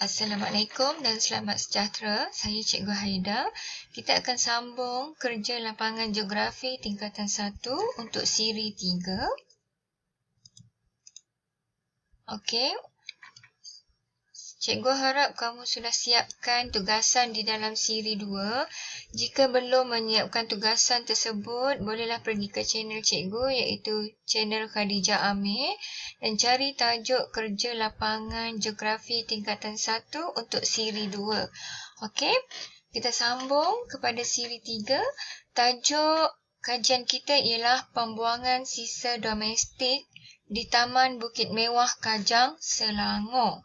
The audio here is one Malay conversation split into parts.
Assalamualaikum dan selamat sejahtera. Saya Cikgu Haida. Kita akan sambung kerja lapangan geografi tingkatan 1 untuk siri 3. Okey. Cikgu harap kamu sudah siapkan tugasan di dalam siri 2. Jika belum menyiapkan tugasan tersebut, bolehlah pergi ke channel cikgu iaitu channel Khadijah Amir dan cari tajuk kerja lapangan geografi tingkatan 1 untuk siri 2. Okey, kita sambung kepada siri 3. Tajuk kajian kita ialah pembuangan sisa domestik di Taman Bukit Mewah Kajang, Selangor.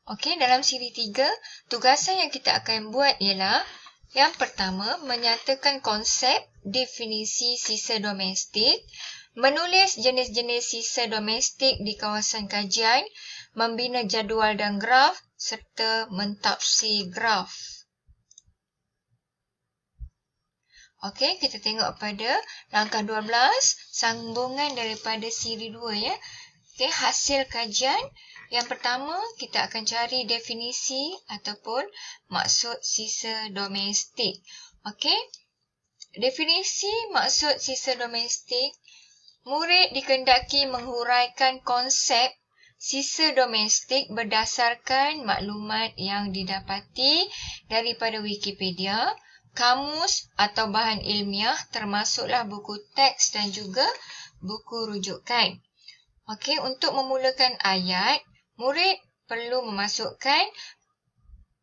Okey, dalam siri 3, tugasan yang kita akan buat ialah yang pertama, menyatakan konsep definisi sisa domestik, menulis jenis-jenis sisa domestik di kawasan kajian, membina jadual dan graf serta mentafsir graf. Okey, kita tengok pada langkah 12, sambungan daripada siri 2 ya. Okey, hasil kajian. Yang pertama, kita akan cari definisi ataupun maksud sisa domestik. Okey. Definisi maksud sisa domestik, murid dikehendaki menghuraikan konsep sisa domestik berdasarkan maklumat yang didapati daripada Wikipedia, kamus atau bahan ilmiah termasuklah buku teks dan juga buku rujukan. Okey, untuk memulakan ayat, murid perlu memasukkan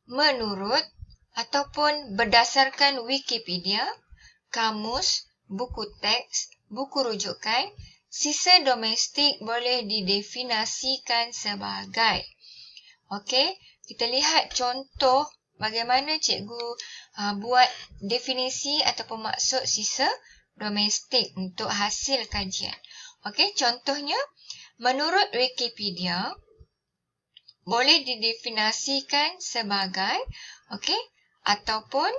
menurut ataupun berdasarkan Wikipedia, kamus, buku teks, buku rujukan. Sisa domestik boleh didefinisikan sebagai. Okey, kita lihat contoh bagaimana cikgu buat definisi ataupun maksud sisa domestik untuk hasil kajian. Okey, contohnya, menurut Wikipedia, boleh didefinisikan sebagai, okey, ataupun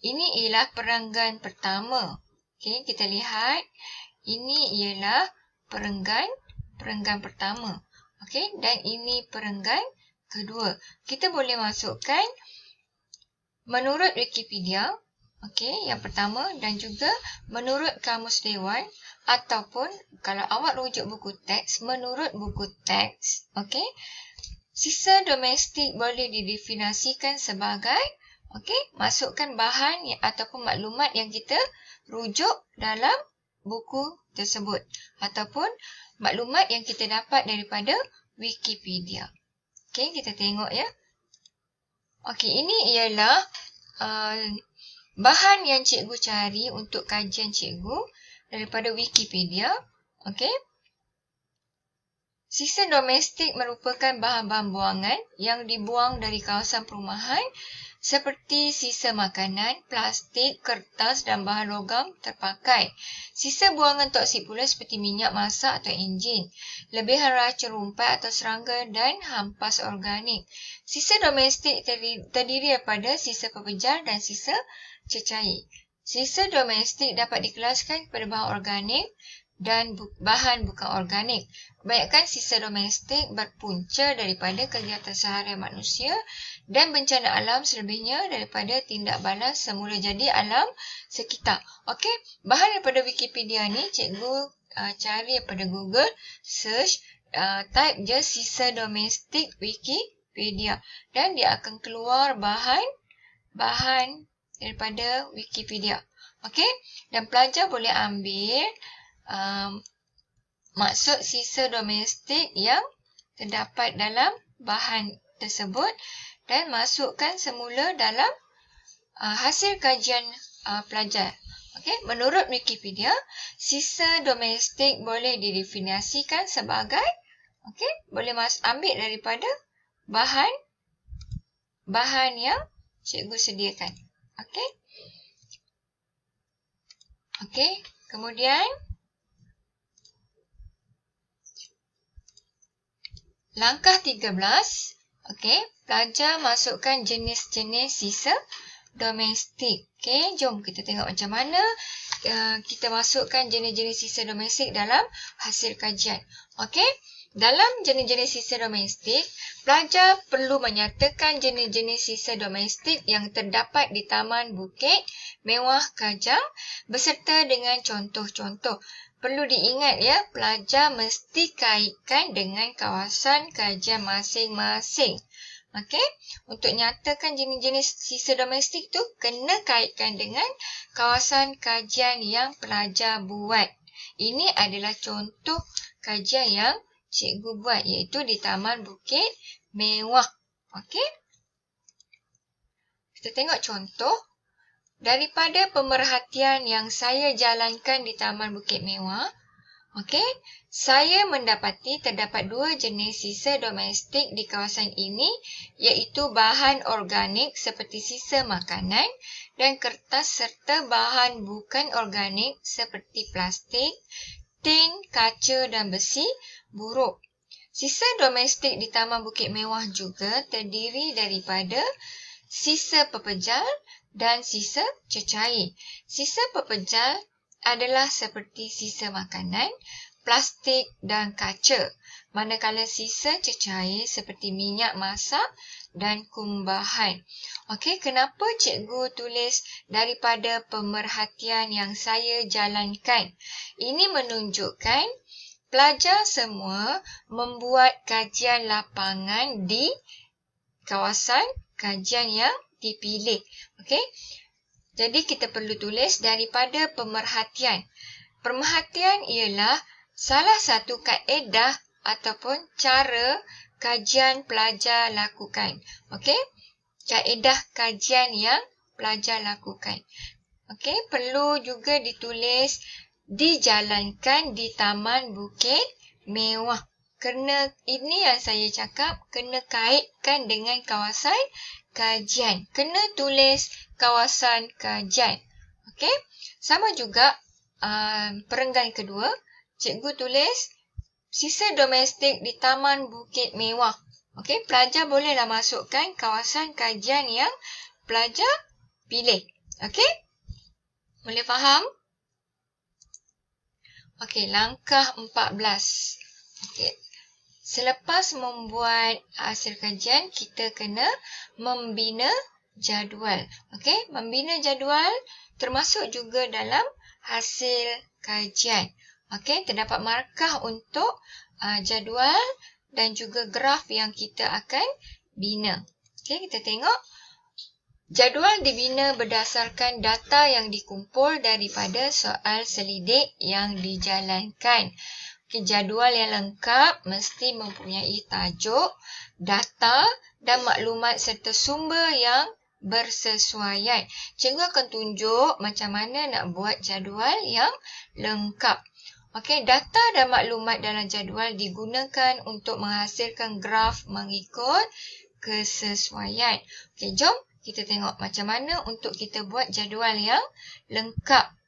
ini ialah perenggan pertama. Okey, kita lihat, ini ialah perenggan pertama. Okey, dan ini perenggan kedua. Kita boleh masukkan menurut Wikipedia, okey, yang pertama dan juga menurut Kamus Dewan ataupun kalau awak rujuk buku teks, menurut buku teks, okey. Sisa domestik boleh didefinisikan sebagai, okey, masukkan bahan ataupun maklumat yang kita rujuk dalam buku tersebut ataupun maklumat yang kita dapat daripada Wikipedia. Okey, kita tengok ya. Okey, ini ialah bahan yang cikgu cari untuk kajian cikgu daripada Wikipedia. Okey. Sisa domestik merupakan bahan-bahan buangan yang dibuang dari kawasan perumahan seperti sisa makanan, plastik, kertas dan bahan logam terpakai. Sisa buangan toksik pula seperti minyak masak atau enjin, lebihan racun rumpat atau serangga dan hampas organik. Sisa domestik terdiri daripada sisa pepejar dan sisa cecair. Sisa domestik dapat dikelaskan kepada bahan organik dan bahan bukan organik. Kebanyakan sisa domestik berpunca daripada kegiatan seharian manusia dan bencana alam, selebihnya daripada tindak balas semula jadi alam sekitar. Okey, bahan daripada Wikipedia ni cikgu cari daripada Google, search, type je sisa domestik Wikipedia dan dia akan keluar bahan daripada Wikipedia. Okey, dan pelajar boleh ambil maksud sisa domestik yang terdapat dalam bahan tersebut dan masukkan semula dalam hasil kajian pelajar. Okey, menurut Wikipedia, sisa domestik boleh didefinisikan sebagai, okey, boleh ambil daripada bahan yang cikgu sediakan. Okey. Okey, kemudian langkah 13, okey, pelajar masukkan jenis-jenis sisa domestik. Okey, jom kita tengok macam mana kita masukkan jenis-jenis sisa domestik dalam hasil kajian. Okey, Dalam jenis-jenis sisa domestik, pelajar perlu menyatakan jenis-jenis sisa domestik yang terdapat di Taman Bukit Mewah Kajang beserta dengan contoh-contoh. Perlu diingat ya, pelajar mesti kaitkan dengan kawasan kajian masing-masing. Okey, untuk nyatakan jenis-jenis sisa domestik tu kena kaitkan dengan kawasan kajian yang pelajar buat. Ini adalah contoh kajian yang cikgu buat, iaitu di Taman Bukit Mewah. Okey. Kita tengok contoh. Daripada pemerhatian yang saya jalankan di Taman Bukit Mewah, okey, saya mendapati terdapat 2 jenis sisa domestik di kawasan ini, iaitu bahan organik seperti sisa makanan dan kertas serta bahan bukan organik seperti plastik, tin, kaca dan besi buruk. Sisa domestik di Taman Bukit Mewah juga terdiri daripada sisa pepejal dan sisa cecair. Sisa pepejal adalah seperti sisa makanan, plastik dan kaca. Manakala sisa cecair seperti minyak masak dan kumbahan. Okey, kenapa cikgu tulis daripada pemerhatian yang saya jalankan? Ini menunjukkan pelajar semua membuat kajian lapangan di kawasan kajian yang dipilih. Okey. Jadi kita perlu tulis daripada pemerhatian. Pemerhatian ialah salah satu kaedah ataupun cara kajian pelajar lakukan. Okey? Kaedah kajian yang pelajar lakukan. Okey, perlu juga ditulis dijalankan di Taman Bukit Mewah. Kerana ini yang saya cakap, kena kaitkan dengan kawasan kajian. Kena tulis kawasan kajian. Okey? Sama juga perenggan kedua, cikgu tulis sisa domestik di Taman Bukit Mewah. Okey, pelajar bolehlah masukkan kawasan kajian yang pelajar pilih. Okey? Boleh faham? Okey, langkah 14. Okey. Selepas membuat hasil kajian, kita kena membina jadual. Okey, membina jadual termasuk juga dalam hasil kajian. Okey, terdapat markah untuk jadual dan juga graf yang kita akan bina. Okey, kita tengok. Jadual dibina berdasarkan data yang dikumpul daripada soal selidik yang dijalankan. Okay, jadual yang lengkap mesti mempunyai tajuk, data dan maklumat serta sumber yang bersesuaian. Cikgu akan tunjuk macam mana nak buat jadual yang lengkap. Okey, data dan maklumat dalam jadual digunakan untuk menghasilkan graf mengikut kesesuaian. Okey, jom kita tengok macam mana untuk kita buat jadual yang lengkap.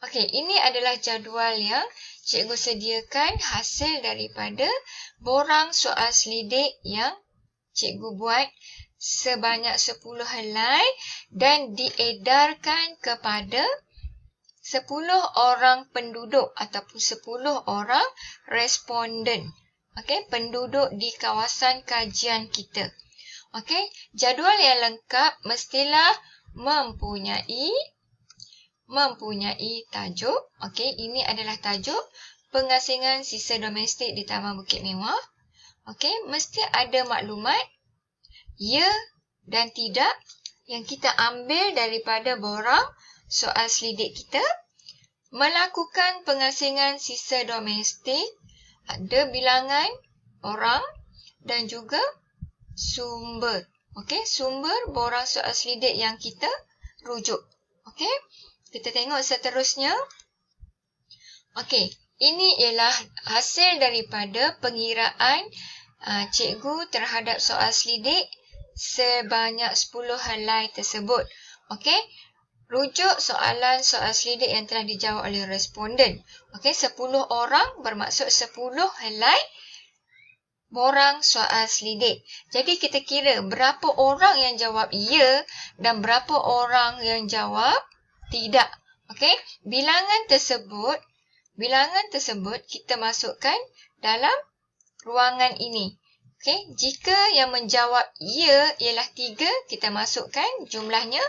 Okey, ini adalah jadual yang cikgu sediakan hasil daripada borang soal selidik yang cikgu buat sebanyak 10 helai dan diedarkan kepada 10 orang penduduk ataupun 10 orang responden. Okey, penduduk di kawasan kajian kita. Okey, jadual yang lengkap mestilah mempunyai tajuk. Okey, ini adalah tajuk pengasingan sisa domestik di Taman Bukit Mewah. Okey, mesti ada maklumat ya dan tidak yang kita ambil daripada borang soal selidik kita. Melakukan pengasingan sisa domestik, ada bilangan orang dan juga sumber. Okey, sumber borang soal selidik yang kita rujuk. Okey, kita tengok seterusnya. Okey, ini ialah hasil daripada pengiraan cikgu terhadap soal selidik sebanyak 10 helai tersebut. Okey, rujuk soalan soal selidik yang telah dijawab oleh responden. Okey, 10 orang bermaksud 10 helai borang soal selidik. Jadi kita kira berapa orang yang jawab ya dan berapa orang yang jawab tidak. Okey, bilangan tersebut kita masukkan dalam ruangan ini. Okey, jika yang menjawab ya ialah 3, kita masukkan jumlahnya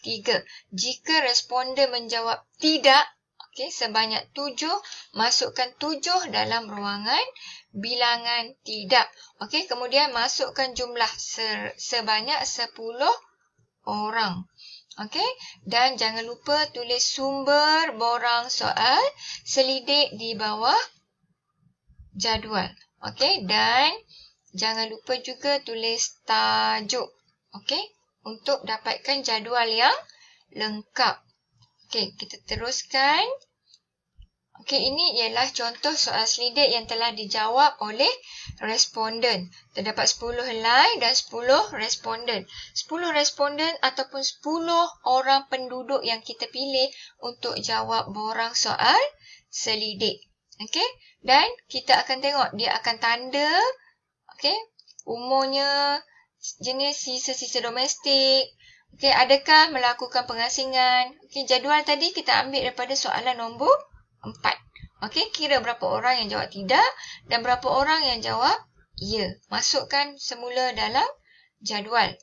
3. Jika responden menjawab tidak, okey, sebanyak 7, masukkan 7 dalam ruangan bilangan tidak. Okey, kemudian masukkan jumlah sebanyak 10 orang. Okey, dan jangan lupa tulis sumber borang soal selidik di bawah jadual. Okey, dan jangan lupa juga tulis tajuk. Okey, untuk dapatkan jadual yang lengkap. Okey, kita teruskan. Okey, ini ialah contoh soal selidik yang telah dijawab oleh responden. Terdapat 10 helai dan 10 responden. 10 responden ataupun 10 orang penduduk yang kita pilih untuk jawab borang soal selidik. Okey, dan kita akan tengok dia akan tanda, okey, umurnya, jenis sisa-sisa domestik, okey, adakah melakukan pengasingan. Okey, jadual tadi kita ambil daripada soalan nombor 4. Okey, kira berapa orang yang jawab tidak dan berapa orang yang jawab ya. Masukkan semula dalam jadual.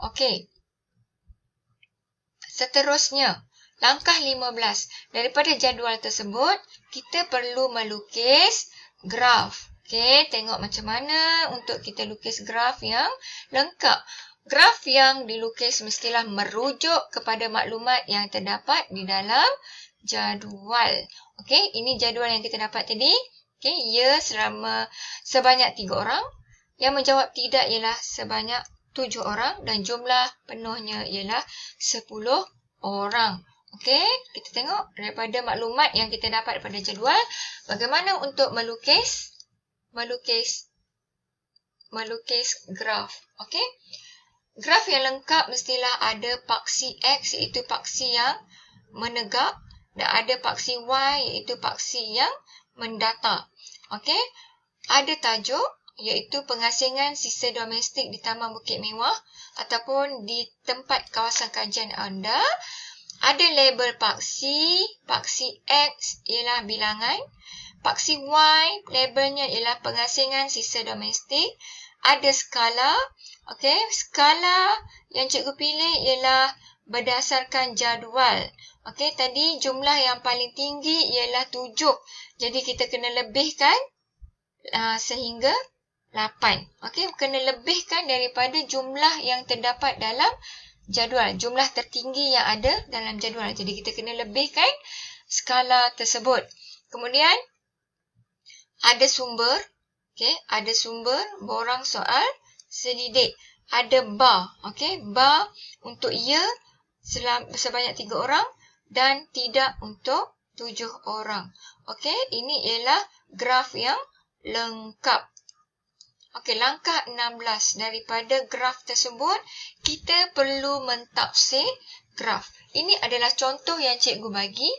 Okey. Seterusnya, langkah 15. Daripada jadual tersebut, kita perlu melukis graf. Okey, tengok macam mana untuk kita lukis graf yang lengkap. Graf yang dilukis mestilah merujuk kepada maklumat yang terdapat di dalam jadual. Okey, ini jadual yang kita dapat tadi. Okey, ya sebanyak 3 orang. Yang menjawab tidak ialah sebanyak 7 orang dan jumlah penuhnya ialah 10 orang. Okey, kita tengok daripada maklumat yang kita dapat daripada jadual, bagaimana untuk melukis graf. Okey. Graf yang lengkap mestilah ada paksi X iaitu paksi yang menegak dan ada paksi Y iaitu paksi yang mendatar. Okey. Ada tajuk iaitu pengasingan sisa domestik di Taman Bukit Mewah ataupun di tempat kawasan kajian anda. Ada label paksi. Paksi X ialah bilangan. Paksi Y labelnya ialah pengasingan sisa domestik. Ada skala. Okey, skala yang cikgu pilih ialah berdasarkan jadual. Okey, tadi jumlah yang paling tinggi ialah 7. Jadi kita kena lebihkan sehingga 8. Okey, kena lebihkan daripada jumlah yang terdapat dalam jadual. Jumlah tertinggi yang ada dalam jadual. Jadi kita kena lebihkan skala tersebut. Kemudian ada sumber. Okey, ada sumber borang soal selidik. Ada bar. Okey, bar untuk ya sebanyak 3 orang dan tidak untuk 7 orang. Okey, ini ialah graf yang lengkap. Okey, langkah 16. Daripada graf tersebut, kita perlu mentafsir graf. Ini adalah contoh yang cikgu bagi.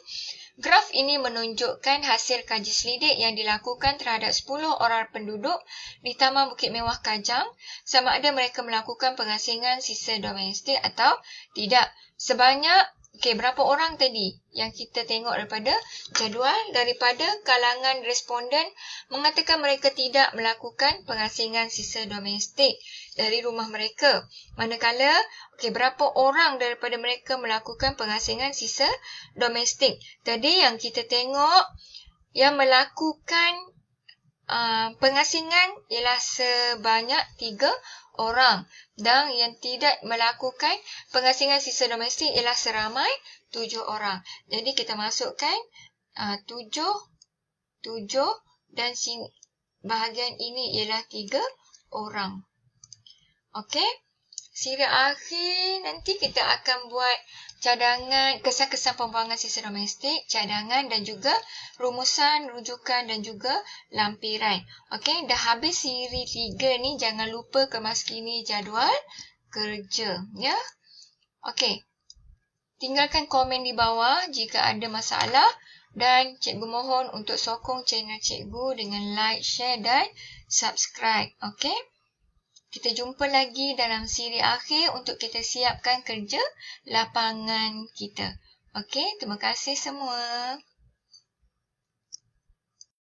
Graf ini menunjukkan hasil kaji selidik yang dilakukan terhadap 10 orang penduduk di Taman Bukit Mewah Kajang sama ada mereka melakukan pengasingan sisa domestik atau tidak. Sebanyak, berapa orang tadi yang kita tengok daripada jadual? Daripada kalangan responden mengatakan mereka tidak melakukan pengasingan sisa domestik dari rumah mereka. Manakala, berapa orang daripada mereka melakukan pengasingan sisa domestik? Tadi yang kita tengok yang melakukan pengasingan ialah sebanyak 3 orang. Dan yang tidak melakukan pengasingan sisa domestik ialah seramai 7 orang. Jadi kita masukkan 7 dan bahagian ini ialah 3 orang. Okey. Siri akhir nanti kita akan buat cadangan, kesan-kesan pembuangan sisa domestik, cadangan dan juga rumusan, rujukan dan juga lampiran. Okey, dah habis siri 3 ni, jangan lupa kemaskini jadual kerja, ya. Okey. Tinggalkan komen di bawah jika ada masalah dan cikgu mohon untuk sokong channel cikgu dengan like, share dan subscribe. Okey. Kita jumpa lagi dalam siri akhir untuk kita siapkan kerja lapangan kita. Okey, terima kasih semua.